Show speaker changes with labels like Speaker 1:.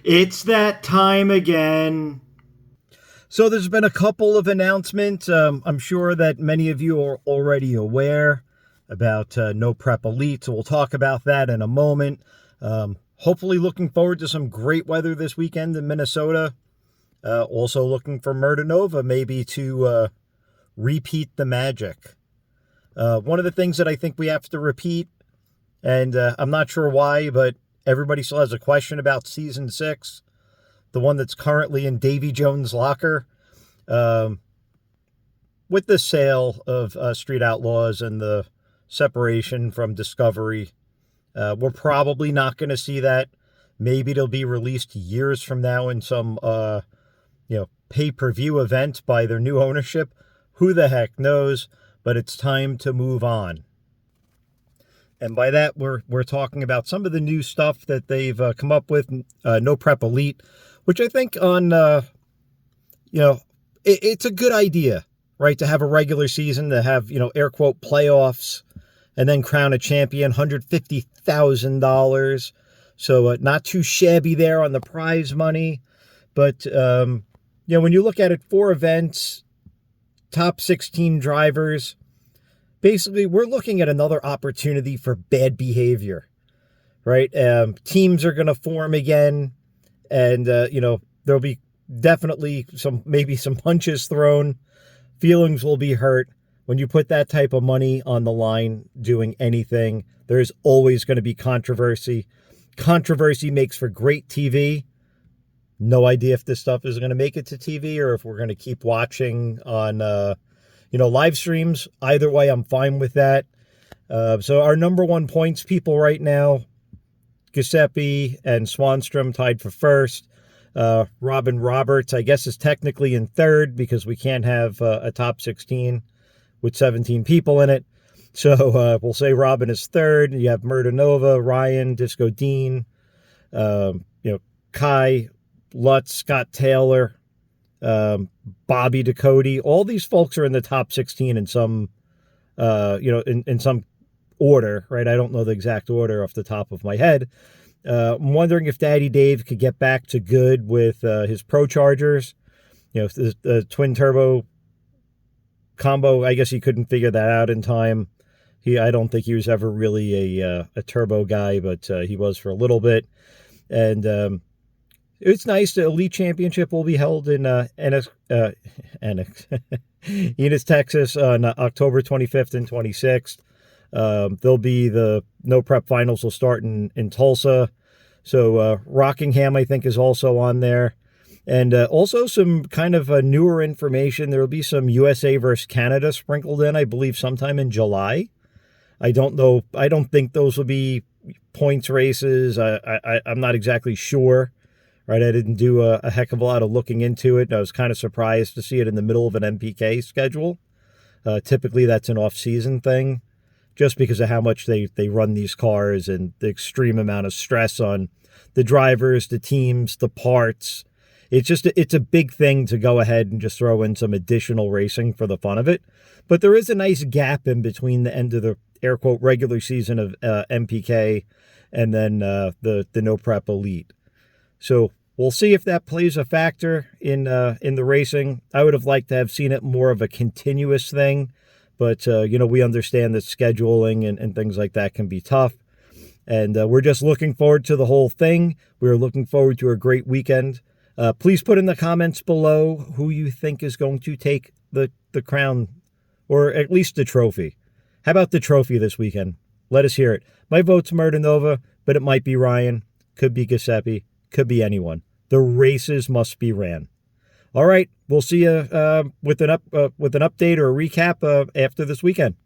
Speaker 1: It's that time again.
Speaker 2: So there's been a couple of announcements. I'm sure that many of you are already aware about No Prep Elite, so we'll talk about that in a moment. Hopefully looking forward to some great weather this weekend in Minnesota. Also looking for Murder Nova maybe to repeat the magic. One of the things that I think we have to repeat, and I'm not sure why, but everybody still has a question about Season 6, the one that's currently in Davy Jones' locker. With the sale of Street Outlaws and the separation from Discovery, we're probably not going to see that. Maybe it'll be released years from now in some pay-per-view event by their new ownership. Who the heck knows? But it's time to move on. And by that, we're talking about some of the new stuff that they've come up with. No Prep Elite, which I think it's a good idea, right? To have a regular season, to have, air quote, playoffs, and then crown a champion, $150,000. So not too shabby there on the prize money. But, when you look at it, 4 events, top 16 drivers, basically we're looking at another opportunity for bad behavior, right? Teams are going to form again, and, there'll be definitely maybe some punches thrown. Feelings will be hurt. When you put that type of money on the line doing anything, there's always going to be controversy. Controversy makes for great TV. No idea if this stuff is going to make it to TV or if we're going to keep watching on, live streams. Either way, I'm fine with that. So our number one points people right now, Giuseppe and Swanstrom tied for first. Robin Roberts, I guess, is technically in third because we can't have a top 16 with 17 people in it. So we'll say Robin is third. You have Murder Nova, Ryan, Disco Dean, Kai, Lutz, Scott Taylor, Bobby Ducote. All these folks are in the top 16 in some, in some order, right? I don't know the exact order off the top of my head. I'm wondering if Daddy Dave could get back to good with his Pro Chargers. The twin turbo combo, I guess he couldn't figure that out in time. I don't think he was ever really a turbo guy, but he was for a little bit. And it's nice. The Elite Championship will be held in Ennis, Texas on October 25th and 26th. There'll be the No Prep Finals will start in Tulsa. So Rockingham, I think, is also on there. And also some kind of newer information. There will be some USA versus Canada sprinkled in, I believe, sometime in July. I don't know. I don't think those will be points races. I'm not exactly sure. Right, I didn't do a heck of a lot of looking into it. I was kind of surprised to see it in the middle of an MPK schedule. Typically, that's an off-season thing, just because of how much they run these cars and the extreme amount of stress on the drivers, the teams, the parts. It's a big thing to go ahead and just throw in some additional racing for the fun of it. But there is a nice gap in between the end of the air quote regular season of MPK and then the No Prep Elite. So we'll see if that plays a factor in the racing. I would have liked to have seen it more of a continuous thing, but we understand that scheduling and things like that can be tough. And we're just looking forward to the whole thing. We're looking forward to a great weekend. Please put in the comments below who you think is going to take the crown, or at least the trophy. How about the trophy this weekend? Let us hear it. My vote's Murder Nova, but it might be Ryan. Could be Giuseppe. Could be anyone. The races must be ran. All right, we'll see you with an update or a recap after this weekend.